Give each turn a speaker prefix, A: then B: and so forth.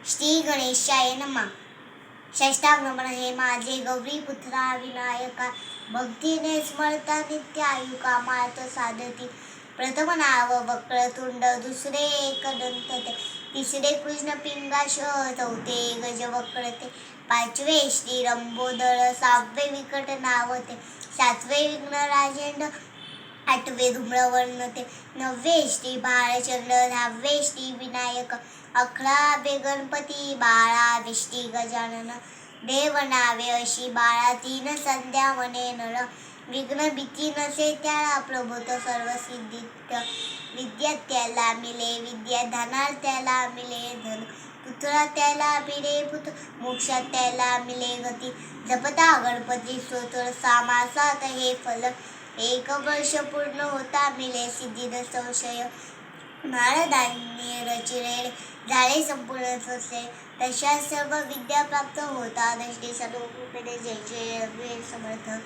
A: श्री गणेशाय नमः. षष्ठांग नमन हे माझे गौरीपुत्रा विनायका, भक्तीने स्मरता नित्य आयुका मार्त साधती. प्रथम नाव वक्रतुंड, दुसरे एकदंत, तिसरे कृष्ण पिंगाक्ष, चौथे गजवक्र, पाचवे श्री लंबोदर, सहावे विकट नावते, सातवे विघ्नराजेंद्र, आठवे धूम्रवर्ण, नववे श्री भालचंद्र, दहावे श्री विनायक, अकरावे गणपती, बारावे श्री गजानन. देव नावे अशी बाळा, तीन संध्या म्हणे नर, विघ्न भीती नसे त्याला, प्रभूत सर्व सिद्धित. विद्या त्याला मिले विद्या, धनार त्याला मिले धन, पुत्रात त्याला मिले पुत्र, मोक्षात त्याला मिले गती. जपता गणपती स्तोत्र, सामासात हे फल, एक वर्ष पूर्ण होता मिले सिद्धी न संशय. नारदांनी रचिले झाले संपूर्ण सत्य, तशा सर्व विद्या प्राप्त होता दृष्टी सर्व कृपेने. जय जय रघुवीर समर्थ.